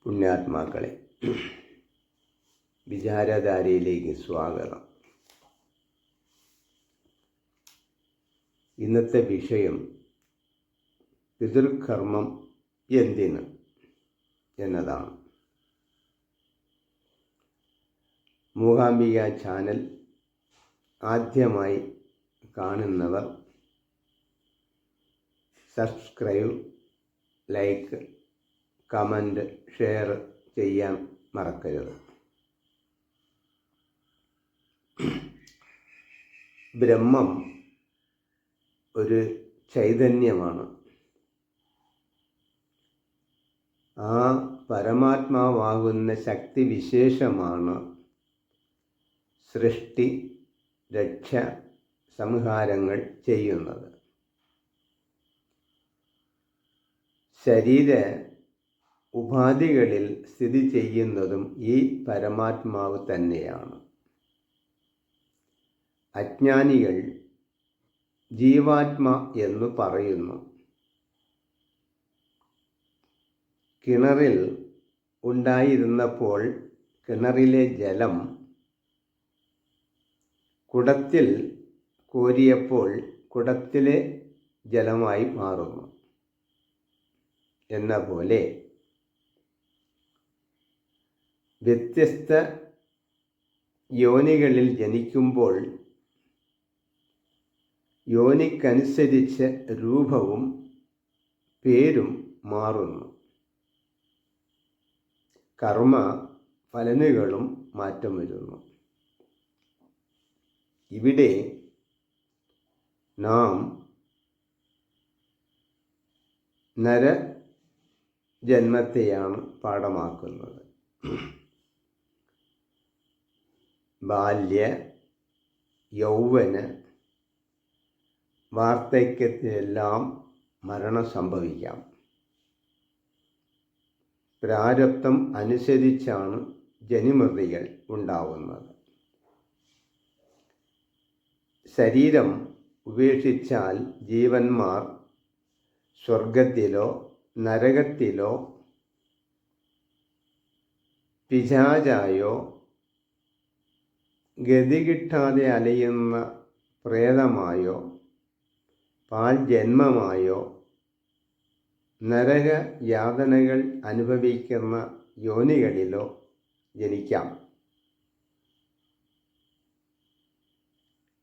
പുണ്യാത്മാക്കളെ, വിചാരധാരയിലേക്ക് സ്വാഗതം. ഇന്നത്തെ വിഷയം പിതൃകർമ്മം എന്തിന് എന്നതാണ്. മൂകാംബിക ചാനൽ ആദ്യമായി കാണുന്നവർ സബ്സ്ക്രൈബ്, ലൈക്ക്, കമൻറ്റ്, ഷെയർ ചെയ്യാൻ മറക്കരുത്. ബ്രഹ്മം ഒരു ചൈതന്യമാണ്. ആ പരമാത്മാവാകുന്ന ശക്തിവിശേഷമാണ് സൃഷ്ടി, രക്ഷ, സംഹാരങ്ങൾ ചെയ്യുന്നത്. ശരീര ഉപാധികളിൽ സ്ഥിതി ചെയ്യുന്നതും ഈ പരമാത്മാവ് തന്നെയാണ്. അജ്ഞാനികൾ ജീവാത്മ എന്ന് പറയുന്നു. കിണറിൽ ഉണ്ടായിരുന്നപ്പോൾ കിണറിലെ ജലം കുടത്തിൽ കോരിയപ്പോൾ കുടത്തിലെ ജലമായി മാറുന്നു എന്ന പോലെ വ്യത്യസ്ത യോനികളിൽ ജനിക്കുമ്പോൾ യോനിക്കനുസരിച്ച് രൂപവും പേരും മാറുന്നു. കർമ്മ ഫലനുകളും മാറ്റം വരുന്നു. ഇവിടെ നാം നരജന്മത്തെയാണ് പാഠമാക്കുന്നത്. ബാല്യ, യൗവന, വാർദ്ധക്യത്തിലെല്ലാം മരണം സംഭവിക്കാം. പ്രാരബ്ധം അനുസരിച്ചാണ് ജനിമൃതികൾ ഉണ്ടാവുന്നത്. ശരീരം ഉപേക്ഷിച്ചാൽ ജീവന്മാർ സ്വർഗത്തിലോ നരകത്തിലോ പിശാചായോ ഗതി കിട്ടാതെ അലയുന്ന പ്രേതമായോ പാൽജന്മമായോ നരക യാതനകൾ അനുഭവിക്കുന്ന യോനികളിലോ ജനിക്കാം.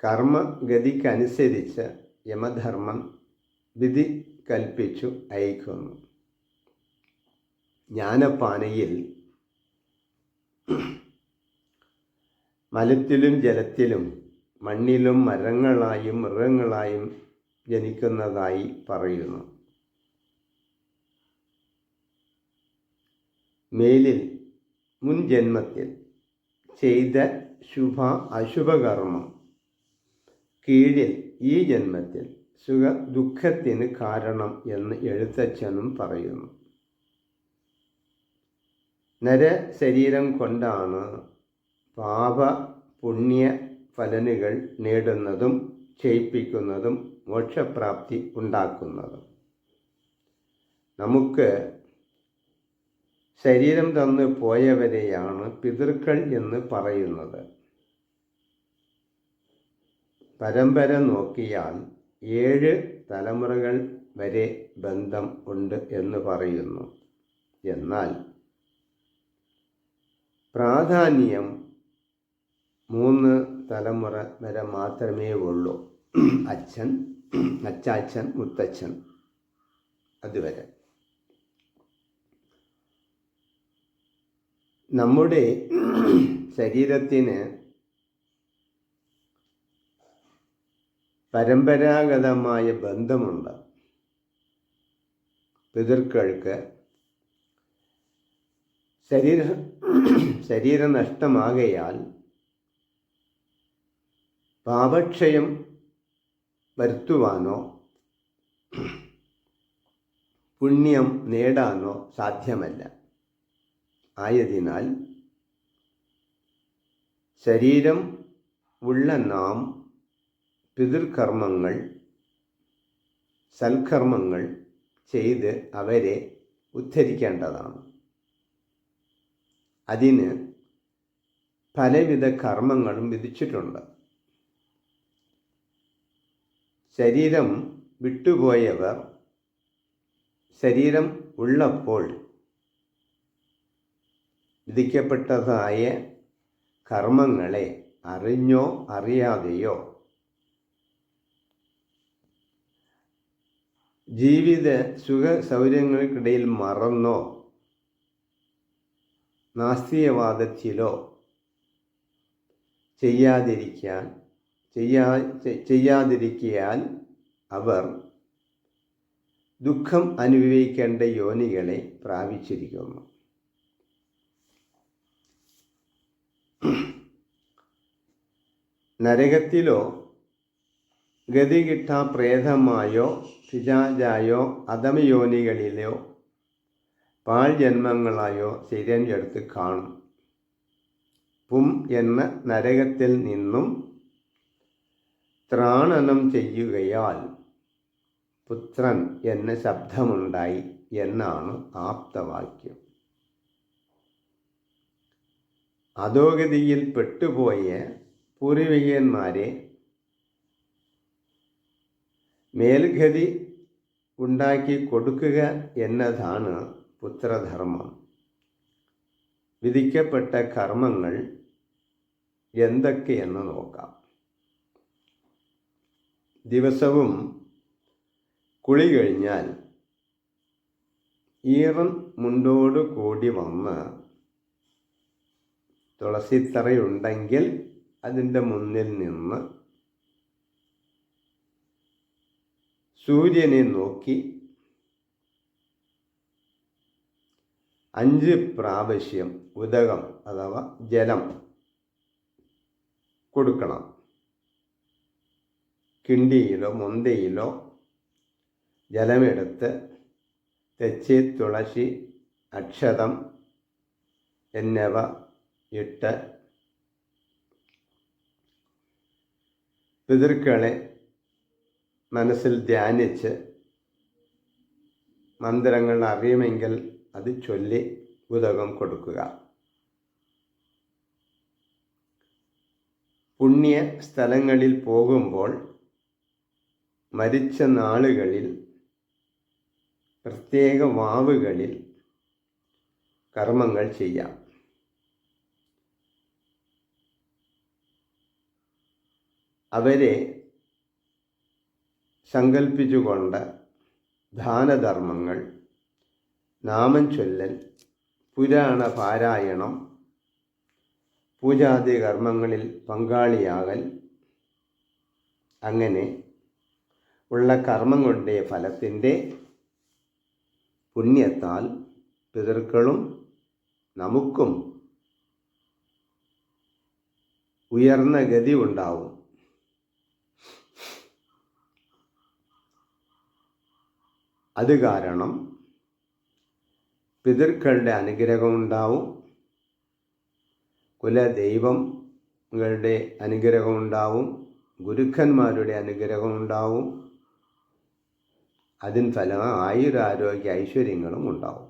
കർമ്മഗതിക്കനുസരിച്ച് യമധർമ്മം വിധി കൽപ്പിച്ചു അയക്കുന്നു. ജ്ഞാനപ്പാനയിൽ മലത്തിലും ജലത്തിലും മണ്ണിലും മരങ്ങളായും മൃഗങ്ങളായും ജനിക്കുന്നതായി പറയുന്നു. മേലിൽ മുൻ ജന്മത്തിൽ ചെയ്ത ശുഭ അശുഭകർമ്മം കീഴിൽ ഈ ജന്മത്തിൽ സുഖ ദുഃഖത്തിന് കാരണം എന്ന് എഴുത്തച്ഛനും പറയുന്നു. നരശരീരം കൊണ്ടാണ് പാപ പുണ്യ ഫലനുകൾ നേടുന്നതും ചെയ്യിപ്പിക്കുന്നതും മോക്ഷപ്രാപ്തി ഉണ്ടാക്കുന്നതും. നമുക്ക് ശരീരം തന്നു പോയവരെയാണ് പിതൃക്കൾ എന്ന് പറയുന്നത്. പരമ്പര നോക്കിയാൽ 7 തലമുറകൾ വരെ ബന്ധം ഉണ്ട് എന്ന് പറയുന്നു. എന്നാൽ പ്രാധാന്യം 3 തലമുറ വരെ മാത്രമേ ഉള്ളൂ. അച്ഛൻ, അച്ചാച്ചൻ, മുത്തച്ഛൻ, അതുവരെ. നമ്മുടെ ശരീരത്തിന് പരമ്പരാഗതമായ ബന്ധമുണ്ട്. പിതൃക്കൾക്ക് ശരീരനഷ്ടമാകയാൽ പാപക്ഷയം വരുത്തുവാനോ പുണ്യം നേടാനോ സാധ്യമല്ല. ആയതിനാൽ ശരീരം ഉള്ള നാം പിതൃകർമ്മങ്ങൾ, സൽക്കർമ്മങ്ങൾ ചെയ്ത് അവരെ ഉദ്ധരിക്കേണ്ടതാണ്. അതിന് പലവിധ കർമ്മങ്ങളും വിധിച്ചിട്ടുണ്ട്. ശരീരം വിട്ടുപോയവർ ശരീരം ഉള്ളപ്പോൾ വിധിക്കപ്പെട്ടതായ കർമ്മങ്ങളെ അറിഞ്ഞോ അറിയാതെയോ ജീവിത സുഖ സൗകര്യങ്ങൾക്കിടയിൽ മറന്നോ നാസ്തികവാദത്തിലോ ചെയ്യാതിരിക്കാൻ അവർ ദുഃഖം അനുഭവിക്കേണ്ട യോനികളെ പ്രാപിച്ചിരിക്കുന്നു. നരകത്തിലോ ഗതികിട്ട പ്രേതമായോ പിശാചായോ അധമയോനികളിലോ പാഴ്ജന്മങ്ങളായോ തിരഞ്ഞെടുത്ത് കാണും. പും എന്ന നരകത്തിൽ നിന്നും ത്രാണനം ചെയ്യുകയാൽ പുത്രൻ എന്ന ശബ്ദമുണ്ടായി എന്നാണ് ആപ്തവാക്യം. അധോഗതിയിൽ പെട്ടുപോയ പൂർവികന്മാരെ മേൽഗതി ഉണ്ടാക്കി കൊടുക്കുക എന്നതാണ് പുത്രധർമ്മം. വിധിക്കപ്പെട്ട കർമ്മങ്ങൾ എന്തൊക്കെയെന്ന് നോക്കാം. ദിവസവും കുളി കഴിഞ്ഞാൽ ഈറൻ മുണ്ടോട് കൂടി വന്ന് തുളസിത്തറയുണ്ടെങ്കിൽ അതിൻ്റെ മുന്നിൽ നിന്ന് സൂര്യനെ നോക്കി 5 പ്രാവശ്യം ഉദകം അഥവാ ജലം കൊടുക്കണം. കിണ്ടിയിലോ മൊന്തയിലോ ജലമെടുത്ത് തെച്ചി, തുളസി, അക്ഷതം എന്നിവ ഇട്ട് പിതൃക്കളെ മനസ്സിൽ ധ്യാനിച്ച് മന്ത്രങ്ങൾ അറിയുമെങ്കിൽ അത് ചൊല്ലി ഉദകം കൊടുക്കുക. പുണ്യ സ്ഥലങ്ങളിൽ പോകുമ്പോൾ മരിച്ച നാളുകളിൽ പ്രത്യേക വാവുകളിൽ കർമ്മങ്ങൾ ചെയ്യാം. അവരെ സങ്കൽപ്പിച്ചുകൊണ്ട് ദാനധർമ്മങ്ങൾ, നാമം ചൊല്ലൽ, പുരാണ പാരായണം, പൂജാതി കർമ്മങ്ങളിൽ പങ്കാളിയാകൽ, അങ്ങനെ ഉള്ള കർമ്മങ്ങളുടെ ഫലത്തിൻ്റെ പുണ്യത്താൽ പിതൃക്കളും നമുക്കും ഉയർന്ന ഗതി ഉണ്ടാവും. അത് കാരണം പിതൃക്കളുടെ അനുഗ്രഹം ഉണ്ടാവും, കുലദൈവങ്ങളുടെ അനുഗ്രഹം ഉണ്ടാവും, ഗുരുക്കന്മാരുടെ അനുഗ്രഹം ഉണ്ടാവും. അതിന് ഫലമായി ആയുരാരോഗ്യ ഐശ്വര്യങ്ങളും ഉണ്ടാവും.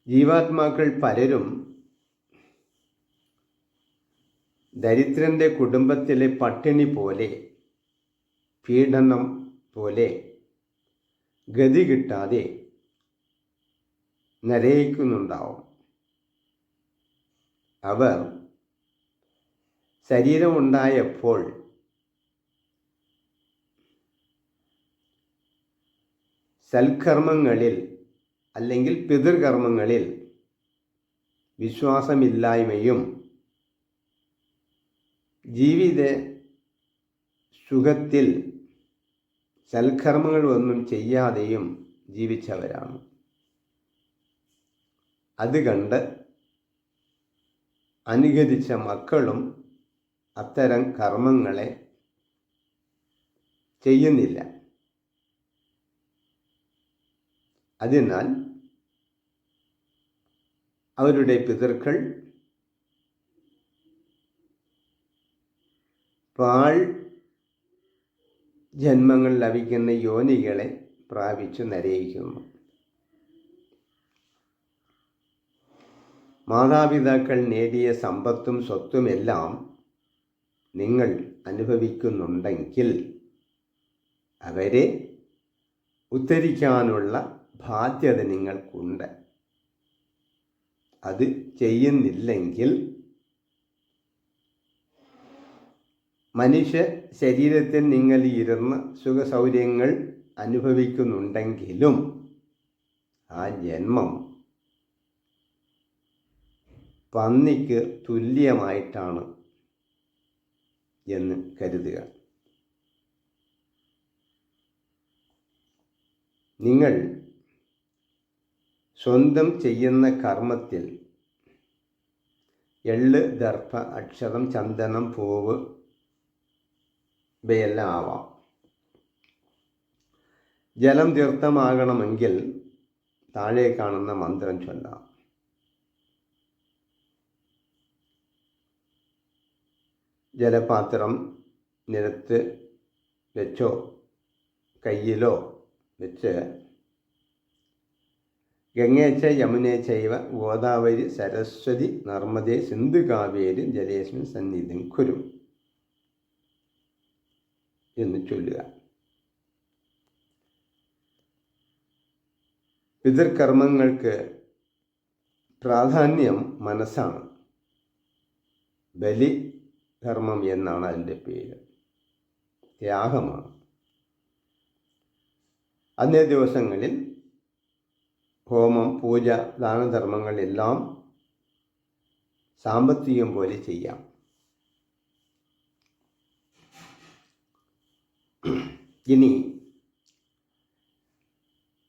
ജീവാത്മാക്കൾ പലരും ദരിദ്രൻ്റെ കുടുംബത്തിലെ പട്ടിണി പോലെ, പീഡനം പോലെ ഗതി കിട്ടാതെ നരയിക്കുന്നുണ്ടാവും. അവർ ശരീരമുണ്ടായപ്പോൾ സൽക്കർമ്മങ്ങളിൽ അല്ലെങ്കിൽ പിതൃകർമ്മങ്ങളിൽ വിശ്വാസമില്ലായ്മയും ജീവിത സുഖത്തിൽ സൽക്കർമ്മങ്ങൾ ഒന്നും ചെയ്യാതെയും ജീവിച്ചവരാണ്. അത് കണ്ട് അനുകരിച്ച മക്കളും അത്തരം കർമ്മങ്ങളെ ചെയ്യുന്നില്ല. അതിനാൽ അവരുടെ പിതൃക്കൾ പാൾ ജന്മങ്ങൾ ലഭിക്കുന്ന യോനികളെ പ്രാപിച്ചു നരയിക്കുന്നു. മാതാപിതാക്കൾ നേടിയ സമ്പത്തും സ്വത്തുമെല്ലാം നിങ്ങൾ അനുഭവിക്കുന്നുണ്ടെങ്കിൽ അവരെ ഉദ്ധരിക്കാനുള്ള ബാധ്യത നിങ്ങൾക്കുണ്ട്. അത് ചെയ്യുന്നില്ലെങ്കിൽ മനുഷ്യ ശരീരത്തിൽ നിങ്ങൾ ഇരുന്ന് സുഖസൗകര്യങ്ങൾ അനുഭവിക്കുന്നുണ്ടെങ്കിലും ആ ജന്മം പന്നിക്ക് തുല്യമായിട്ടാണ് എന്ന് കരുതുക. നിങ്ങൾ സ്വന്തം ചെയ്യുന്ന കർമ്മത്തിൽ എള്ള്, ദർഭ, അക്ഷതം, ചന്ദനം, പൂവ് ഇവയെല്ലാം ആവാം. ജലം തീർത്ഥമാകണമെങ്കിൽ താഴെ കാണുന്ന മന്ത്രം ചൊല്ലാം. ജലപാത്രം നിലത്ത് വെച്ചോ കയ്യിലോ വെച്ച് ഗംഗേച്ച യമുനേ ചൈവ ഗോദാവരി സരസ്വതി നർമ്മദേ സിന്ധു കാവേരി ജലേസ്മിൻ സന്നിധിം കുരു എന്ന് ചൊല്ലുക. പിതൃകർമ്മങ്ങൾക്ക് പ്രാധാന്യം മനസ്സാണ്. ബലികർമ്മം എന്നാണ് അതിൻ്റെ പേര്. ത്യാഗമാണ്. അന്നേ ദിവസങ്ങളിൽ ഹോമം, പൂജ, ദാനധർമ്മങ്ങൾ എല്ലാം സാമ്പത്തികം പോലെ ചെയ്യാം. ഇനി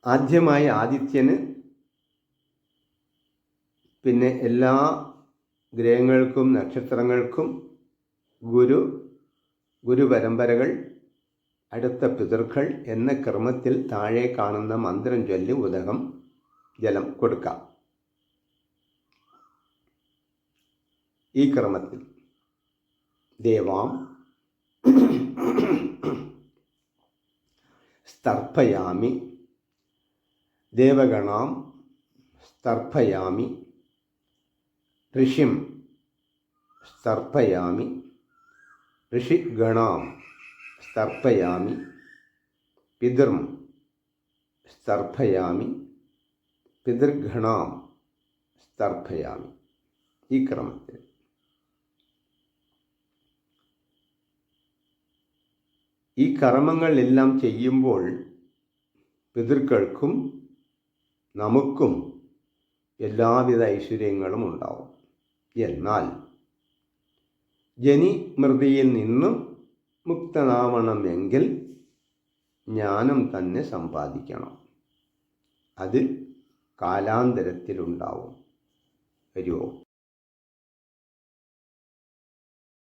ആദ്യമായി ആദിത്യന്, പിന്നെ എല്ലാ ഗ്രഹങ്ങൾക്കും നക്ഷത്രങ്ങൾക്കും ഗുരുപരമ്പരകൾ, അടുത്ത പിതൃക്കൾ എന്ന ക്രമത്തിൽ താഴെ കാണുന്ന മന്ത്രം ചൊല്ലി ഉദകം ജലം കൊടുക്കാം. ഈ ക്രമത്തിൽ ദേവാം സ്തർപ്പയാമി, ദേവഗണാം സ്തർപ്പയാമി, ഋഷിം സ്തർപ്പയാമി, ഋഷിഗണാം സ്തർപ്പയാമി, പിതൃം സ്തർപ്പയാമി, പിതൃഗണാം സ്തർപ്പയാമി. ഈ ക്രമത്തിൽ ഈ കർമ്മങ്ങളെല്ലാം ചെയ്യുമ്പോൾ പിതൃക്കൾക്കും നമുക്കും എല്ലാവിധ ഐശ്വര്യങ്ങളും ഉണ്ടാവും. എന്നാൽ ജനിമൃതിയിൽ നിന്നും മുക്തനാവണമെങ്കിൽ ജ്ഞാനം തന്നെ സമ്പാദിക്കണം. അത് കാലാന്തരത്തിലുണ്ടാവും. ഹരി ഓം.